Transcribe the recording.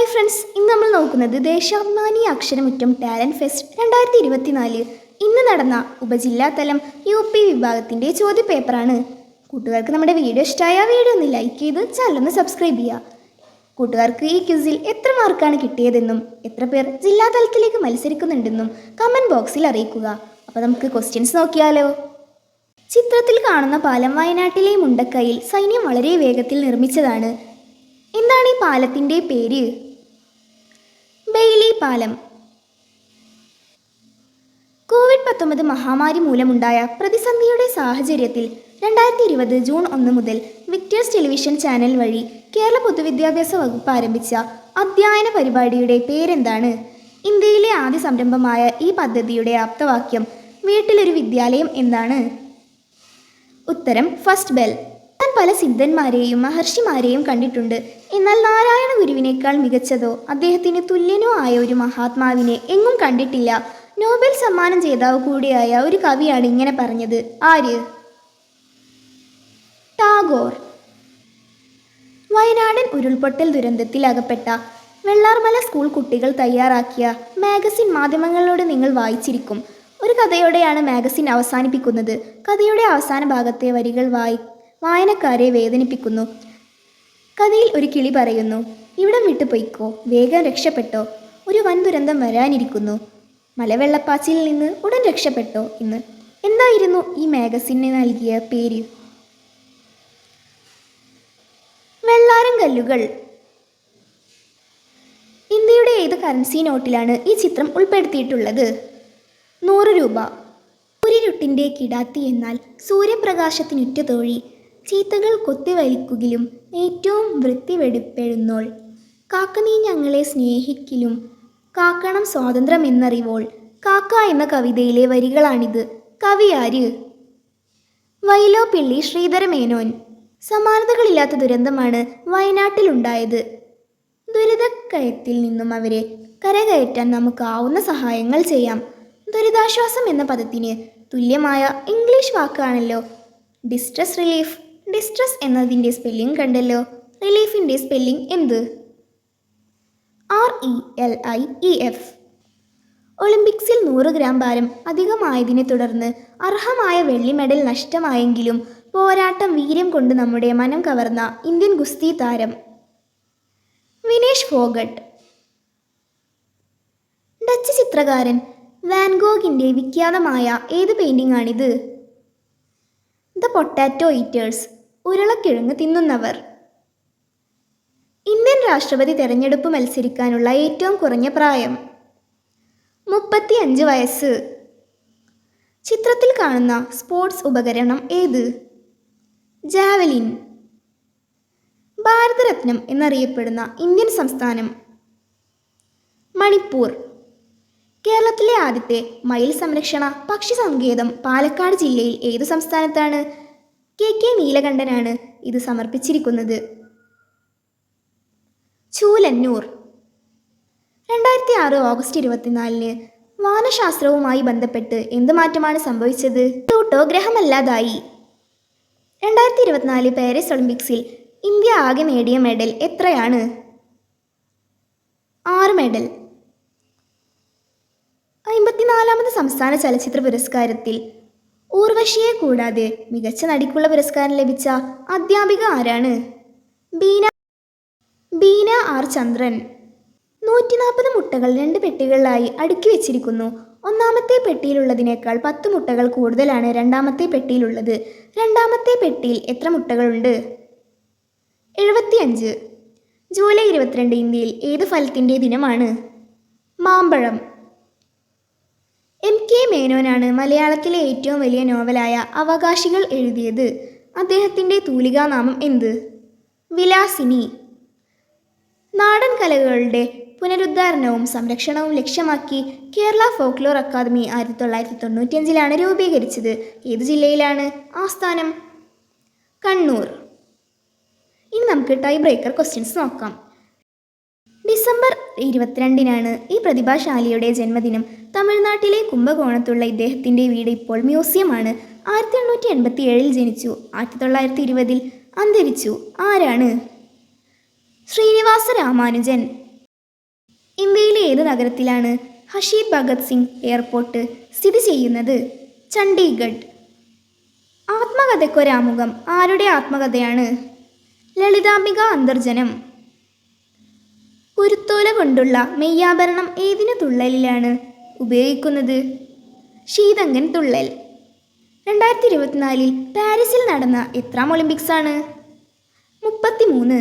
Hi friends, ഇന്ന് നമ്മൾ നോക്കുന്നത് ദേശാഭിമാനി അക്ഷരമുറ്റം ടാലൻറ്റ് ഫെസ്റ്റ് 2024 ഇന്ന് നടന്ന ഉപജില്ലാ തലം UP വിഭാഗത്തിൻ്റെ ചോദ്യപേപ്പറാണ്. കൂട്ടുകാർക്ക് നമ്മുടെ വീഡിയോ ഇഷ്ടമായ വീഡിയോ ഒന്ന് ലൈക്ക് ചെയ്ത് ചാനൽ സബ്സ്ക്രൈബ് ചെയ്യുക. കൂട്ടുകാർക്ക് ഈ ക്വിസിൽ എത്ര മാർക്കാണ് കിട്ടിയതെന്നും എത്ര പേർ ജില്ലാതലത്തിലേക്ക് മത്സരിക്കുന്നുണ്ടെന്നും കമൻറ്റ് ബോക്സിൽ അറിയിക്കുക. അപ്പോൾ നമുക്ക് ക്വസ്റ്റ്യൻസ് നോക്കിയാലോ. ചിത്രത്തിൽ കാണുന്ന പാലം വയനാട്ടിലെ മുണ്ടക്കയിൽ സൈന്യം വളരെ വേഗത്തിൽ നിർമ്മിച്ചതാണ്. എന്താണ് ഈ പാലത്തിൻ്റെ പേര്? ബെയ്ലി പാലം. കോവിഡ്-19 മഹാമാരി മൂലമുണ്ടായ പ്രതിസന്ധിയുടെ സാഹചര്യത്തിൽ 2020 ജൂൺ 1 മുതൽ വിക്ടേഴ്സ് ടെലിവിഷൻ ചാനൽ വഴി കേരള പൊതുവിദ്യാഭ്യാസ വകുപ്പ് ആരംഭിച്ച അധ്യയന പരിപാടിയുടെ പേരെന്താണ്? ഇന്ത്യയിലെ ആദ്യ സംരംഭമായ ഈ പദ്ധതിയുടെ ആപ്തവാക്യം വീട്ടിലൊരു വിദ്യാലയം എന്നാണ്. ഉത്തരം ഫസ്റ്റ് ബെൽ. ഞാൻ പല സിദ്ധന്മാരെയും മഹർഷിമാരെയും കണ്ടിട്ടുണ്ട്. എന്നാൽ നാരായണ ഗുരുവിനേക്കാൾ മികച്ചതോ അദ്ദേഹത്തിന് തുല്യനോ ആയ ഒരു മഹാത്മാവിനെ എങ്ങും കണ്ടിട്ടില്ല. നോബൽ സമ്മാനം ജേതാവ് കൂടിയായ ഒരു കവിയാണ് ഇങ്ങനെ പറഞ്ഞത്. ആര്? ടാഗോർ. വയനാടൻ ഉരുൾപൊട്ടൽ ദുരന്തത്തിൽ അകപ്പെട്ട വെള്ളാർമല സ്കൂൾ കുട്ടികൾ തയ്യാറാക്കിയ മാഗസിൻ മാധ്യമങ്ങളോട് നിങ്ങൾ വായിച്ചിരിക്കും. ഒരു കഥയോടെയാണ് മാഗസിൻ അവസാനിപ്പിക്കുന്നത്. കഥയുടെ അവസാന ഭാഗത്തെ വരികൾ വായനക്കാരെ വേദനിപ്പിക്കുന്നു. കഥയിൽ ഒരു കിളി പറയുന്നു, ഇവിടം വിട്ടു പൊയ്ക്കോ, വേഗം രക്ഷപ്പെട്ടോ, ഒരു വൻ ദുരന്തം വരാനിരിക്കുന്നു, മലവെള്ളപ്പാച്ചിലിൽ നിന്ന് ഉടൻ രക്ഷപ്പെട്ടോ എന്ന്. എന്തായിരുന്നു ഈ മാഗസിന് നൽകിയ പേര്? വെള്ളാരം കല്ലുകൾ. ഇന്ത്യയുടെ ഏത് കറൻസി നോട്ടിലാണ് ഈ ചിത്രം ഉൾപ്പെടുത്തിയിട്ടുള്ളത്? 100 രൂപ. സൂര്യരുട്ടിൻ്റെ കിടാത്തി എന്നാൽ സൂര്യപ്രകാശത്തിനുറ്റ തോഴി, ചീത്തകൾ കൊത്തിവലിക്കുകിലും ഏറ്റവും വൃത്തിവെടുപ്പെഴുന്നോൾ, കാക്ക നീ ഞങ്ങളെ സ്നേഹിക്കിലും കാക്കണം സ്വാതന്ത്ര്യം എന്നറിവോൾ. കാക്ക എന്ന കവിതയിലെ വരികളാണിത്. കവിയാര്? വൈലോപ്പിള്ളി ശ്രീധരമേനോൻ. സമാനതകളില്ലാത്ത ദുരന്തമാണ് വയനാട്ടിലുണ്ടായത്. ദുരിതക്കയത്തിൽ നിന്നും അവരെ കരകയറ്റാൻ നമുക്കാവുന്ന സഹായങ്ങൾ ചെയ്യാം. ദുരിതാശ്വാസം എന്ന പദത്തിന് തുല്യമായ ഇംഗ്ലീഷ് വാക്കാണല്ലോ ഡിസ്ട്രസ് റിലീഫ്. ഡിസ്ട്രസ് എന്നതിൻ്റെ സ്പെല്ലിംഗ് കണ്ടല്ലോ. റിലീഫിൻ്റെ സ്പെല്ലിംഗ് എന്ത്? RELIEF. ഒളിമ്പിക്സിൽ 100 ഗ്രാം ഭാരം അധികമായതിനെ തുടർന്ന് അർഹമായ വെള്ളി മെഡൽ നഷ്ടമായെങ്കിലും പോരാട്ടം വീര്യം കൊണ്ട് നമ്മുടെ മനം കവർന്ന ഇന്ത്യൻ ഗുസ്തി താരം വിനേഷ് ഫോഗട്ട്. ഡച്ച് ചിത്രകാരൻ വാൻഗോഗിൻ്റെ വിഖ്യാതമായ ഏത് പെയിൻറ്റിംഗ് ആണിത്? The potato eaters. ഉരുളക്കിഴങ്ങ് തിന്നുന്നവർ. ഇന്ത്യൻ രാഷ്ട്രപതി തെരഞ്ഞെടുപ്പ് മത്സരിക്കാനുള്ള ഏറ്റവും കുറഞ്ഞ പ്രായം 35 വയസ്സ്. ചിത്രത്തിൽ കാണുന്ന സ്പോർട്സ് ഉപകരണം ഏത്? ജാവലിൻ. ഭാരതരത്നം എന്നറിയപ്പെടുന്ന ഇന്ത്യൻ സംസ്ഥാനം? മണിപ്പൂർ. കേരളത്തിലെ ആദ്യത്തെ മയിൽ സംരക്ഷണ പക്ഷി സങ്കേതം പാലക്കാട് ജില്ലയിൽ ഏതു സംസ്ഥാനത്താണ്? KK നീലകണ്ഠനാണ് ഇത് സമർപ്പിച്ചിരിക്കുന്നത്. ചൂലന്നൂർ. 2006 ഓഗസ്റ്റ് 24 വാനശാസ്ത്രവുമായി ബന്ധപ്പെട്ട് എന്ത് മാറ്റമാണ് സംഭവിച്ചത്? പ്ലൂട്ടോ ഗ്രഹമല്ലാതായി. 2024 പാരീസ് ഒളിമ്പിക്സിൽ ഇന്ത്യ ആകെ നേടിയ മെഡൽ എത്രയാണ്? 6 മെഡൽ. 54ാമത് സംസ്ഥാന ചലച്ചിത്ര പുരസ്കാരത്തിൽ ഊർവശിയെ കൂടാതെ മികച്ച നടിക്കുള്ള പുരസ്കാരം ലഭിച്ച അധ്യാപിക ആരാണ്? ബീന R ചന്ദ്രൻ. 140 മുട്ടകൾ 2 പെട്ടികളിലായി അടുക്കി വെച്ചിരിക്കുന്നു. ഒന്നാമത്തെ പെട്ടിയിലുള്ളതിനേക്കാൾ 10 മുട്ടകൾ കൂടുതലാണ് രണ്ടാമത്തെ പെട്ടിയിലുള്ളത്. രണ്ടാമത്തെ പെട്ടിയിൽ എത്ര മുട്ടകളുണ്ട്? 75. ജൂലൈ 22 ഇന്ത്യയിൽ ഏത് ഫലത്തിൻ്റെ ദിനമാണ്? മാമ്പഴം. MK മേനോനാണ് മലയാളത്തിലെ ഏറ്റവും വലിയ നോവലായ അവകാശികൾ എഴുതിയത്. അദ്ദേഹത്തിൻ്റെ തൂലികാനാമം എന്ത്? വിലാസിനി. നാടൻ കലകളുടെ പുനരുദ്ധാരണവും സംരക്ഷണവും ലക്ഷ്യമാക്കി കേരള ഫോക്ലോർ അക്കാദമി 1995 രൂപീകരിച്ചത്. ഏത് ജില്ലയിലാണ് ആസ്ഥാനം? കണ്ണൂർ. ഇനി നമുക്ക് ടൈ ബ്രേക്കർ ക്വസ്റ്റ്യൻസ് നോക്കാം. ഡിസംബർ 22 ഈ പ്രതിഭാശാലിയുടെ ജന്മദിനം. തമിഴ്നാട്ടിലെ കുംഭകോണത്തുള്ള ഇദ്ദേഹത്തിൻ്റെ വീട് ഇപ്പോൾ മ്യൂസിയമാണ്. 1887 ജനിച്ചു. 1920 അന്തരിച്ചു. ആരാണ്? ശ്രീനിവാസ രാമാനുജൻ. ഇന്ത്യയിലെ ഏത് നഗരത്തിലാണ് ഹഷീദ് ഭഗത് സിംഗ് എയർപോർട്ട് സ്ഥിതി ചെയ്യുന്നത്? ചണ്ഡീഗഡ്. ആത്മകഥയ്ക്കൊരാമുഖം ആരുടെ ആത്മകഥയാണ്? ലളിതാംബിക അന്തർജനം. കുരുത്തോല കൊണ്ടുള്ള മെയ്യാഭരണം ഏതിനു തുള്ളലിലാണ് ഉപയോഗിക്കുന്നത്? ശീതങ്കൻ തുള്ളൽ. 2024 പാരീസിൽ നടന്ന എത്രാം ഒളിമ്പിക്സാണ്? 33.